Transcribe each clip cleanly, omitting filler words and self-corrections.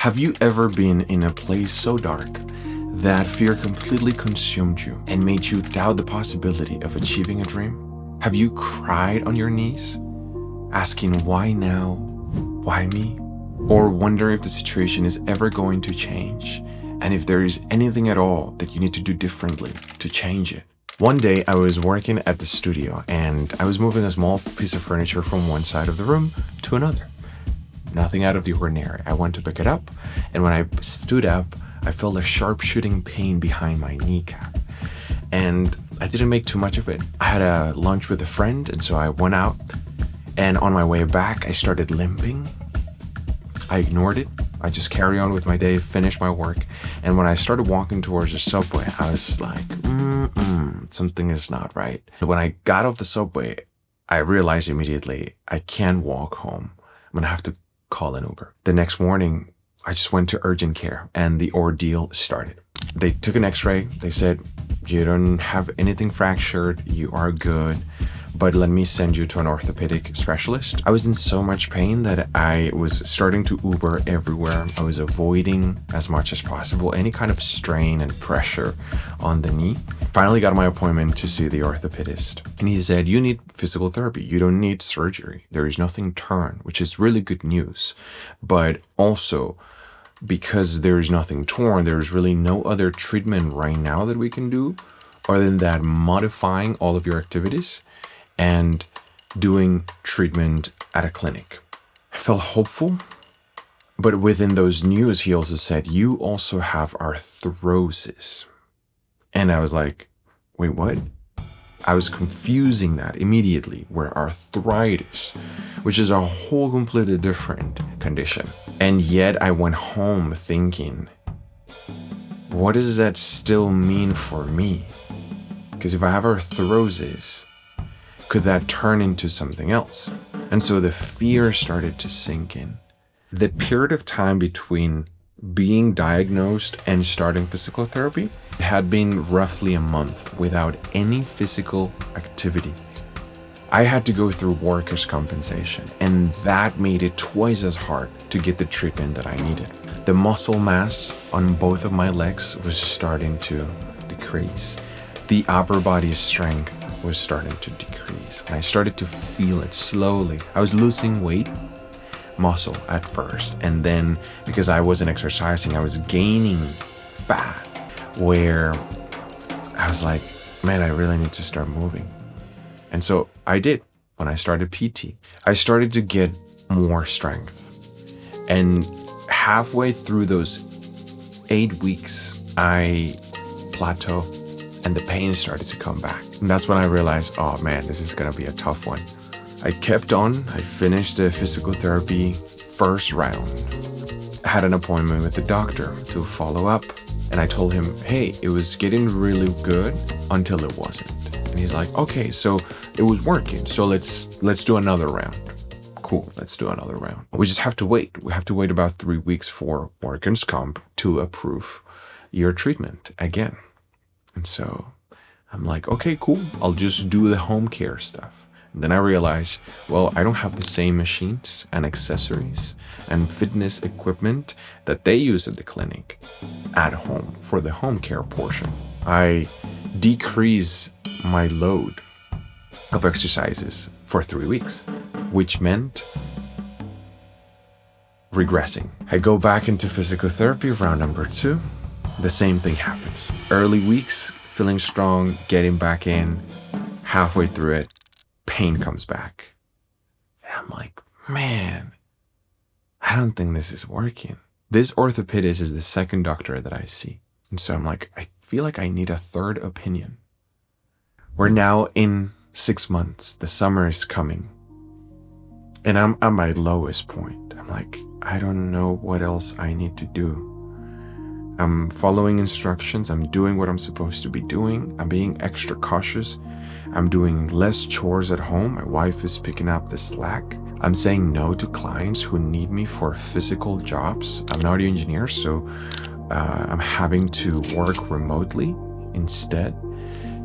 Have you ever been in a place so dark that fear completely consumed you and made you doubt the possibility of achieving a dream? Have you cried on your knees, asking why now, why me? Or wonder if the situation is ever going to change, and if there is anything at all that you need to do differently to change it? One day I was working at the studio and I was moving a small piece of furniture from one side of the room to another. Nothing out of the ordinary. I went to pick it up, and when I stood up, I felt a sharp shooting pain behind my kneecap. And I didn't make too much of it. I had a lunch with a friend, and so I went out, and on my way back, I started limping. I ignored it. I just carried on with my day, finished my work, and when I started walking towards the subway, I was like, something is not right. When I got off the subway, I realized immediately I can't walk home. I'm gonna have to call an Uber. The next morning, I just went to urgent care and the ordeal started. They took an x-ray. They said, you don't have anything fractured. You are good, but let me send you to an orthopedic specialist. I was in so much pain that I was starting to Uber everywhere. I was avoiding as much as possible any kind of strain and pressure on the knee. Finally got my appointment to see the orthopedist. And he said, you need physical therapy. You don't need surgery. There is nothing torn, which is really good news. But also, because there is nothing torn, there is really no other treatment right now that we can do other than that modifying all of your activities and doing treatment at a clinic. I felt hopeful, but within those news, he also said, you also have arthrosis. And I was like, wait, what? I was confusing that immediately, where arthritis, which is a whole completely different condition. And yet I went home thinking, what does that still mean for me? Because if I have arthrosis, could that turn into something else? And so the fear started to sink in. The period of time between being diagnosed and starting physical therapy had been roughly a month without any physical activity. I had to go through workers' compensation, and that made it twice as hard to get the treatment that I needed. The muscle mass on both of my legs was starting to decrease. The upper body strength was starting to decrease, and I started to feel it slowly. I was losing weight, muscle at first, and then because I wasn't exercising, I was gaining fat, where I was like, man, I really need to start moving. And so I did. When I started PT, I started to get more strength, and halfway through those 8 weeks, I plateaued and the pain started to come back. And that's when I realized, oh man, this is gonna be a tough one. I kept on. I finished the physical therapy first round. I had an appointment with the doctor to follow up, and I told him, hey, it was getting really good until it wasn't. And he's like, okay, so it was working, so let's do another round. Cool, let's do another round. We just have to wait. We have to wait about 3 weeks for workers' comp to approve your treatment again. And so I'm like, okay, cool. I'll just do the home care stuff. And then I realized, well, I don't have the same machines and accessories and fitness equipment that they use at the clinic at home for the home care portion. I decrease my load of exercises for 3 weeks, which meant regressing. I go back into physical therapy round number 2. The same thing happens. Early weeks, feeling strong, getting back in, halfway through it, pain comes back. And I'm like, man, I don't think this is working. This orthopedist is the second doctor that I see. And so I'm like, I feel like I need a third opinion. We're now in 6 months. The summer is coming. And I'm at my lowest point. I'm like, I don't know what else I need to do. I'm following instructions. I'm doing what I'm supposed to be doing. I'm being extra cautious. I'm doing less chores at home. My wife is picking up the slack. I'm saying no to clients who need me for physical jobs. I'm an audio engineer, so I'm having to work remotely instead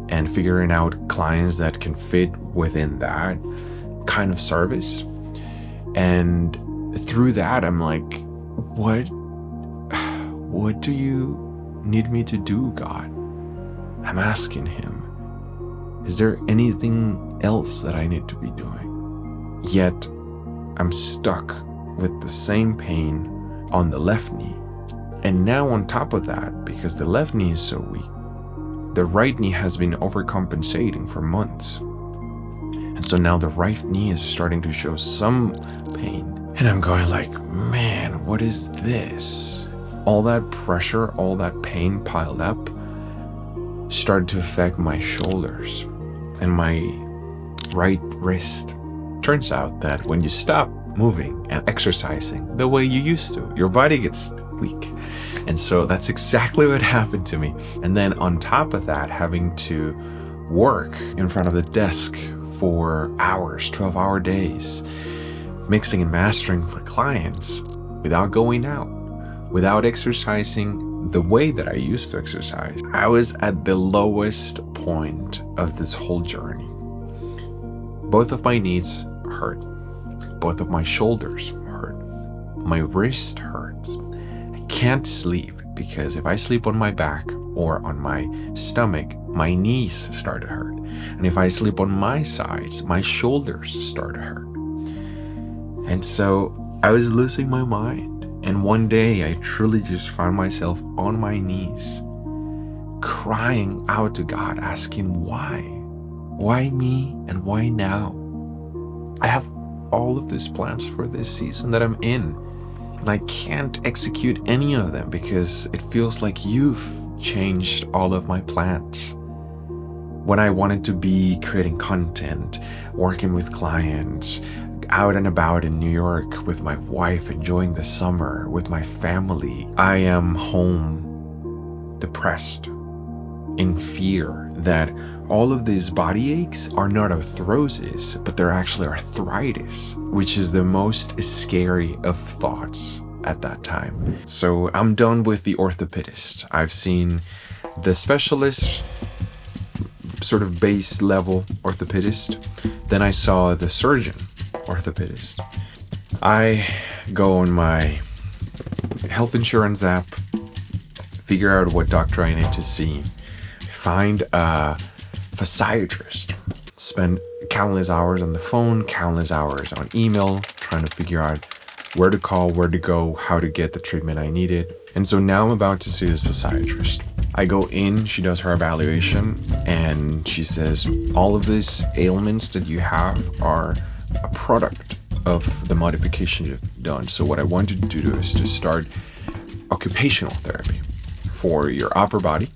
and figuring out clients that can fit within that kind of service. And through that, I'm like, what what do you need me to do, God? I'm asking him, is there anything else that I need to be doing? Yet, I'm stuck with the same pain on the left knee. And now on top of that, because the left knee is so weak, the right knee has been overcompensating for months. And so now the right knee is starting to show some pain. And I'm going like, man, what is this? All that pressure, all that pain piled up started to affect my shoulders and my right wrist. Turns out that when you stop moving and exercising the way you used to, your body gets weak. And so that's exactly what happened to me. And then on top of that, having to work in front of the desk for hours, 12-hour days, mixing and mastering for clients without going out, without exercising the way that I used to exercise. I was at the lowest point of this whole journey. Both of my knees hurt. Both of my shoulders hurt. My wrist hurts. I can't sleep because if I sleep on my back or on my stomach, my knees start to hurt. And if I sleep on my sides, my shoulders start to hurt. And so I was losing my mind. And one day I truly just found myself on my knees, crying out to God, asking why? Why me and why now? I have all of these plans for this season that I'm in, and I can't execute any of them because it feels like you've changed all of my plans. When I wanted to be creating content, working with clients, out and about in New York with my wife, enjoying the summer with my family, I am home depressed, in fear that all of these body aches are not arthrosis, but they're actually arthritis, which is the most scary of thoughts at that time. So I'm done with the orthopedist. I've seen the specialist, sort of base level orthopedist. Then I saw the surgeon orthopedist. I go on my health insurance app, figure out what doctor I need to see, find a physiatrist, spend countless hours on the phone, countless hours on email, trying to figure out where to call, where to go, how to get the treatment I needed. And so now I'm about to see this physiatrist. I go in, she does her evaluation, and she says, all of these ailments that you have are a product of the modification you've done. So what I want you to do is to start occupational therapy for your upper body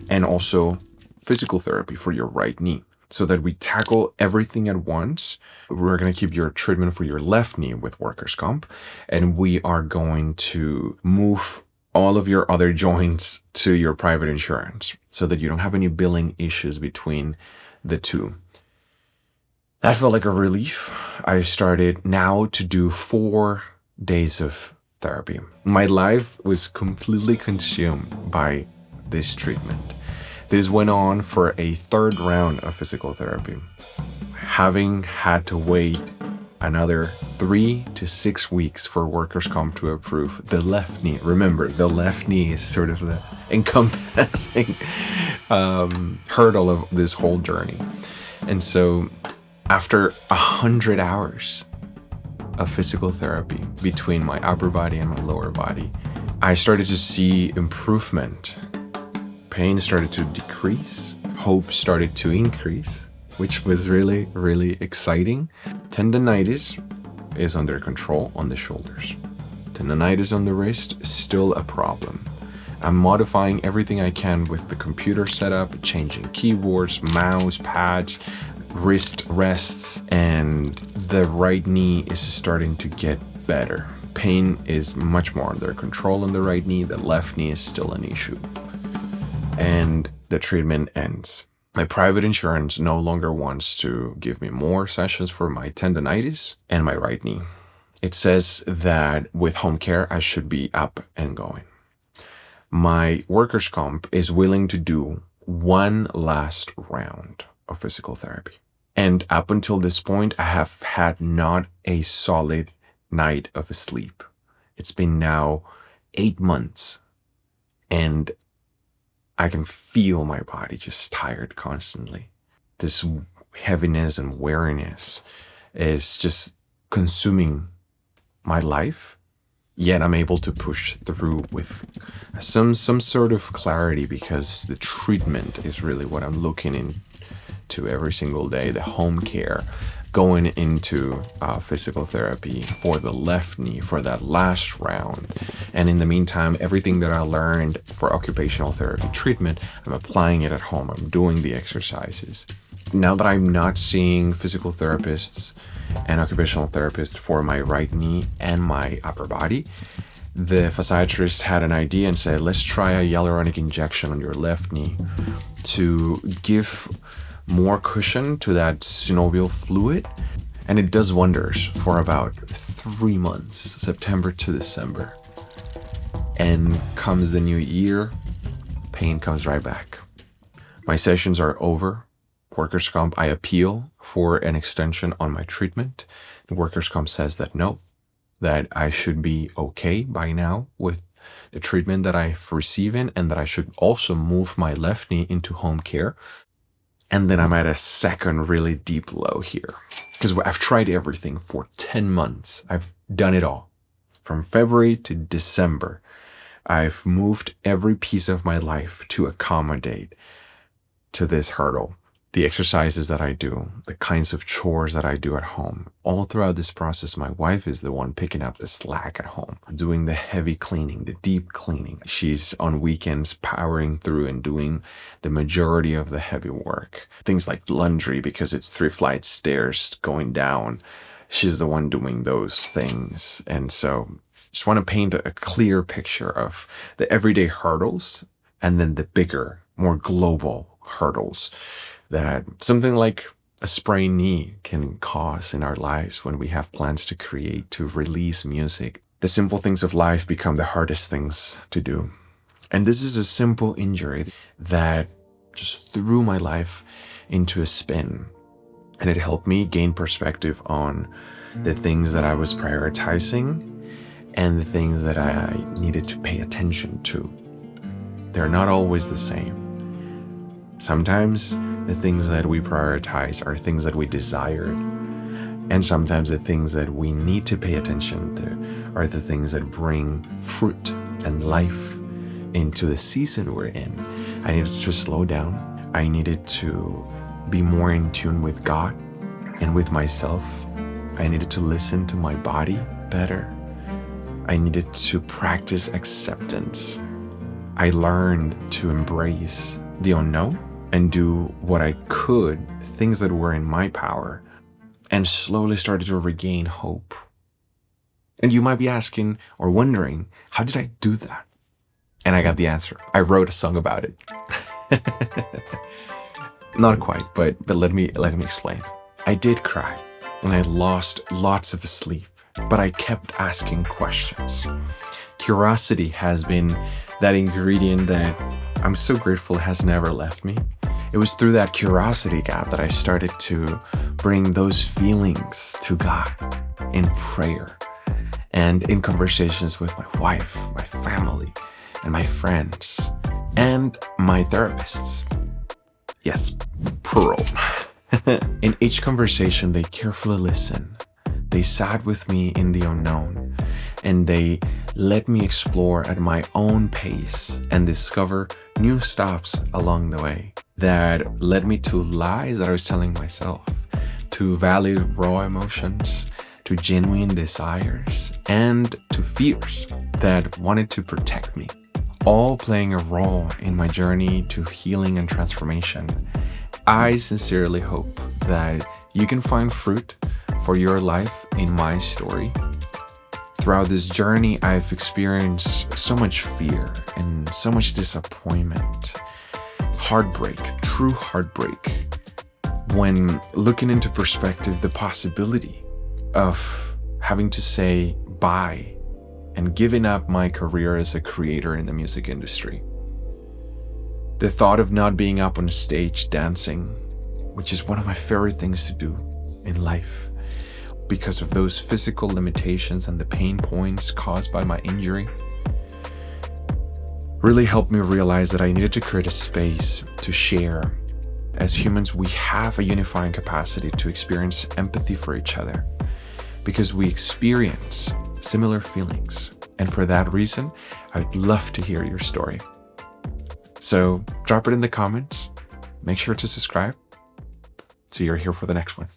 and also physical therapy for your right knee, so that we tackle everything at once. We're going to keep your treatment for your left knee with workers' comp, and we are going to move all of your other joints to your private insurance so that you don't have any billing issues between the two. That felt like a relief. I started now to do 4 days of therapy. My life was completely consumed by this treatment. This went on for a 3rd round of physical therapy, having had to wait another 3 to 6 weeks for workers' comp to approve the left knee. Remember, the left knee is sort of the encompassing hurdle of this whole journey. And so after 100 hours of physical therapy between my upper body and my lower body, I started to see improvement. Pain started to decrease, hope started to increase, which was really, really exciting. Tendinitis is under control on the shoulders. Tendinitis on the wrist is still a problem. I'm modifying everything I can with the computer setup, changing keyboards, mouse, pads, wrist rests, and the right knee is starting to get better. Pain is much more under control on the right knee. The left knee is still an issue. And the treatment ends. My private insurance no longer wants to give me more sessions for my tendinitis and my right knee. It says that with home care, I should be up and going. My workers' comp is willing to do one last round of physical therapy. And up until this point, I have had not a solid night of sleep. It's been now 8 months And I can feel my body just tired constantly. This heaviness and weariness is just consuming my life, yet I'm able to push through with some sort of clarity, because the treatment is really what I'm looking into every single day. The home care, going into physical therapy for the left knee for that last round. And in the meantime, everything that I learned for occupational therapy treatment, I'm applying it at home. I'm doing the exercises. Now that I'm not seeing physical therapists and occupational therapists for my right knee and my upper body, the physiatrist had an idea and said, let's try a hyaluronic injection on your left knee to give more cushion to that synovial fluid. And it does wonders for about 3 months, September to December. And comes the new year, pain comes right back. My sessions are over. Workers' comp, I appeal for an extension on my treatment. The workers' comp says that no, that I should be okay by now with the treatment that I've receiving, and that I should also move my left knee into home care. And then I'm at a second really deep low here, because I've tried everything for 10 months. I've done it all. From February to December, I've moved every piece of my life to accommodate to this hurdle. The exercises that I do, the kinds of chores that I do at home. All throughout this process, my wife is the one picking up the slack at home, doing the heavy cleaning, the deep cleaning. She's on weekends powering through and doing the majority of the heavy work. Things like laundry, because it's 3 flights stairs going down. She's the one doing those things. And so just want to paint a clear picture of the everyday hurdles, and then the bigger, more global hurdles that something like a sprained knee can cause in our lives when we have plans to create, to release music. The simple things of life become the hardest things to do. And this is a simple injury that just threw my life into a spin. And it helped me gain perspective on the things that I was prioritizing and the things that I needed to pay attention to. They're not always the same. Sometimes the things that we prioritize are things that we desired. And sometimes the things that we need to pay attention to are the things that bring fruit and life into the season we're in. I needed to slow down. I needed to be more in tune with God and with myself. I needed to listen to my body better. I needed to practice acceptance. I learned to embrace the unknown and do what I could, things that were in my power, and slowly started to regain hope. And you might be asking or wondering, how did I do that? And I got the answer. I wrote a song about it. Not quite, but let me explain. I did cry, and I lost lots of sleep, but I kept asking questions. Curiosity has been that ingredient that I'm so grateful has never left me. It was through that curiosity gap that I started to bring those feelings to God in prayer and in conversations with my wife, my family, and my friends, and my therapists. Yes, plural. In each conversation, they carefully listened. They sat with me in the unknown, and they let me explore at my own pace and discover new stops along the way that led me to lies that I was telling myself, to valid raw emotions, to genuine desires, and to fears that wanted to protect me, all playing a role in my journey to healing and transformation. I sincerely hope that you can find fruit for your life in my story. Throughout this journey, I've experienced so much fear and so much disappointment, heartbreak, true heartbreak. When looking into perspective, the possibility of having to say bye and giving up my career as a creator in the music industry. The thought of not being up on stage dancing, which is one of my favorite things to do in life, because of those physical limitations and the pain points caused by my injury. really helped me realize that I needed to create a space to share. As humans, we have a unifying capacity to experience empathy for each other because we experience similar feelings. And for that reason, I'd love to hear your story. So drop it in the comments. Make sure to subscribe so you're here for the next one.